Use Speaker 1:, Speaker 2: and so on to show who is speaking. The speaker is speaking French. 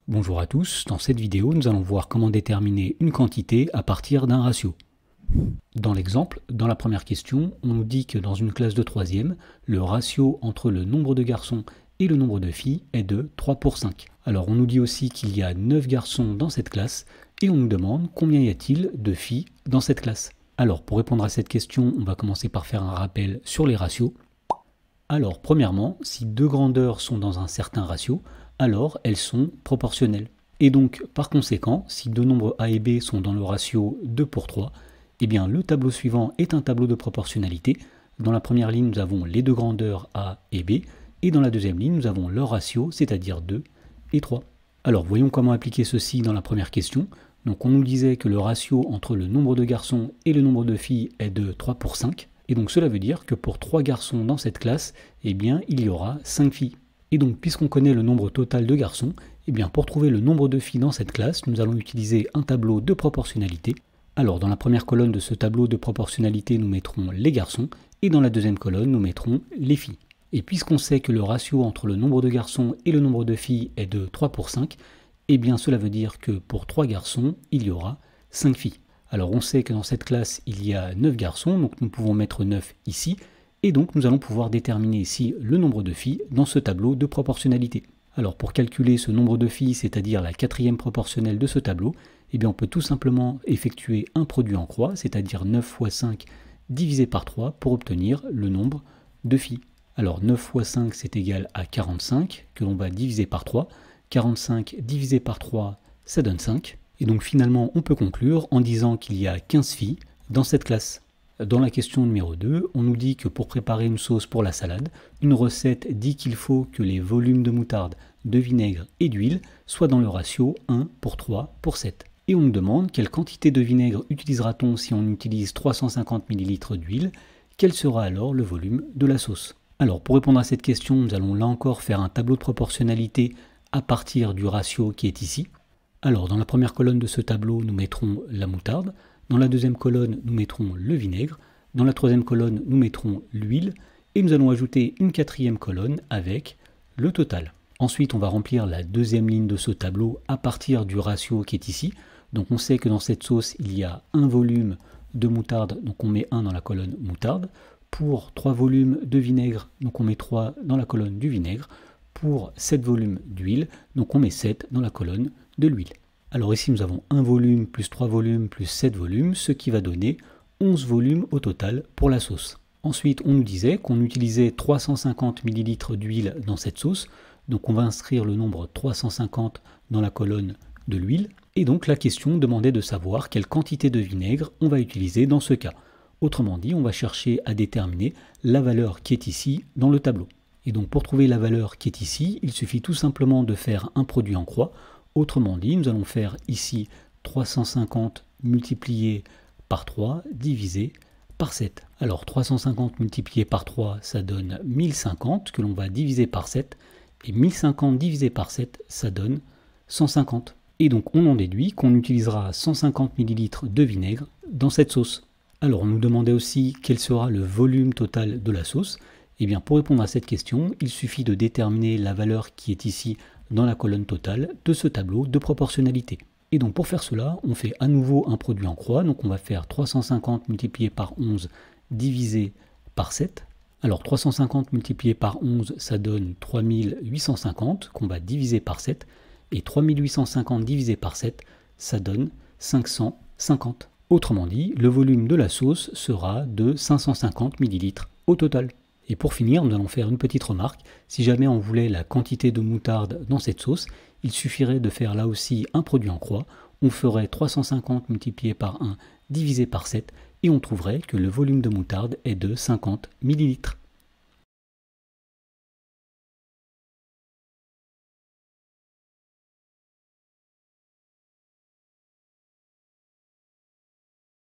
Speaker 1: Bonjour à tous, dans cette vidéo nous allons voir comment déterminer une quantité à partir d'un ratio. Dans l'exemple, dans la première question, on nous dit que dans une classe de 3e, le ratio entre le nombre de garçons et le nombre de filles est de 3 pour 5. Alors on nous dit aussi qu'il y a 9 garçons dans cette classe et on nous demande combien y a-t-il de filles dans cette classe. Alors pour répondre à cette question, on va commencer par faire un rappel sur les ratios. Alors premièrement, si deux grandeurs sont dans un certain ratio, alors elles sont proportionnelles. Et donc, par conséquent, si deux nombres A et B sont dans le ratio 2 pour 3, eh bien le tableau suivant est un tableau de proportionnalité. Dans la première ligne, nous avons les deux grandeurs A et B, et dans la deuxième ligne, nous avons leur ratio, c'est-à-dire 2 et 3. Alors, voyons comment appliquer ceci dans la première question. Donc, on nous disait que le ratio entre le nombre de garçons et le nombre de filles est de 3 pour 5. Et donc cela veut dire que pour 3 garçons dans cette classe, eh bien il y aura 5 filles. Et donc puisqu'on connaît le nombre total de garçons, eh bien pour trouver le nombre de filles dans cette classe, nous allons utiliser un tableau de proportionnalité. Alors dans la première colonne de ce tableau de proportionnalité, nous mettrons les garçons, et dans la deuxième colonne, nous mettrons les filles. Et puisqu'on sait que le ratio entre le nombre de garçons et le nombre de filles est de 3 pour 5, eh bien cela veut dire que pour 3 garçons, il y aura 5 filles. Alors on sait que dans cette classe, il y a 9 garçons, donc nous pouvons mettre 9 ici, et donc nous allons pouvoir déterminer ici le nombre de filles dans ce tableau de proportionnalité. Alors pour calculer ce nombre de filles, c'est-à-dire la quatrième proportionnelle de ce tableau, eh bien on peut tout simplement effectuer un produit en croix, c'est-à-dire 9 fois 5 divisé par 3 pour obtenir le nombre de filles. Alors 9 fois 5 c'est égal à 45, que l'on va diviser par 3. 45 divisé par 3, ça donne 5. Et donc finalement, on peut conclure en disant qu'il y a 15 filles dans cette classe. Dans la question numéro 2, on nous dit que pour préparer une sauce pour la salade, une recette dit qu'il faut que les volumes de moutarde, de vinaigre et d'huile soient dans le ratio 1 pour 3 pour 7. Et on nous demande quelle quantité de vinaigre utilisera-t-on si on utilise 350 ml d'huile, quel sera alors le volume de la sauce. Alors pour répondre à cette question, nous allons là encore faire un tableau de proportionnalité à partir du ratio qui est ici. Alors, dans la première colonne de ce tableau, nous mettrons la moutarde. Dans la deuxième colonne, nous mettrons le vinaigre. Dans la troisième colonne, nous mettrons l'huile. Et nous allons ajouter une quatrième colonne avec le total. Ensuite, on va remplir la deuxième ligne de ce tableau à partir du ratio qui est ici. Donc, on sait que dans cette sauce, il y a un volume de moutarde. Donc, on met 1 dans la colonne moutarde. Pour 3 volumes de vinaigre, donc on met 3 dans la colonne du vinaigre. Pour 7 volumes d'huile, donc on met 7 dans la colonne de l'huile. Alors ici nous avons 1 volume plus 3 volumes plus 7 volumes, ce qui va donner 11 volumes au total pour la sauce. Ensuite on nous disait qu'on utilisait 350 ml d'huile dans cette sauce, donc on va inscrire le nombre 350 dans la colonne de l'huile, et donc la question demandait de savoir quelle quantité de vinaigre on va utiliser dans ce cas. Autrement dit, on va chercher à déterminer la valeur qui est ici dans le tableau. Et donc pour trouver la valeur qui est ici, il suffit tout simplement de faire un produit en croix. Autrement dit, nous allons faire ici 350 multiplié par 3 divisé par 7. Alors 350 multiplié par 3, ça donne 1050 que l'on va diviser par 7. Et 1050 divisé par 7, ça donne 150. Et donc on en déduit qu'on utilisera 150 ml de vinaigre dans cette sauce. Alors on nous demandait aussi quel sera le volume total de la sauce. Eh bien, pour répondre à cette question, il suffit de déterminer la valeur qui est ici dans la colonne totale de ce tableau de proportionnalité. Et donc pour faire cela, on fait à nouveau un produit en croix. Donc on va faire 350 multiplié par 11 divisé par 7. Alors 350 multiplié par 11, ça donne 3850 qu'on va diviser par 7. Et 3850 divisé par 7, ça donne 550. Autrement dit, le volume de la sauce sera de 550 ml au total. Et pour finir, nous allons faire une petite remarque. Si jamais on voulait la quantité de moutarde dans cette sauce, il suffirait de faire là aussi un produit en croix. On ferait 350 multiplié par 1 divisé par 7 et on trouverait que le volume de moutarde est de 50 ml.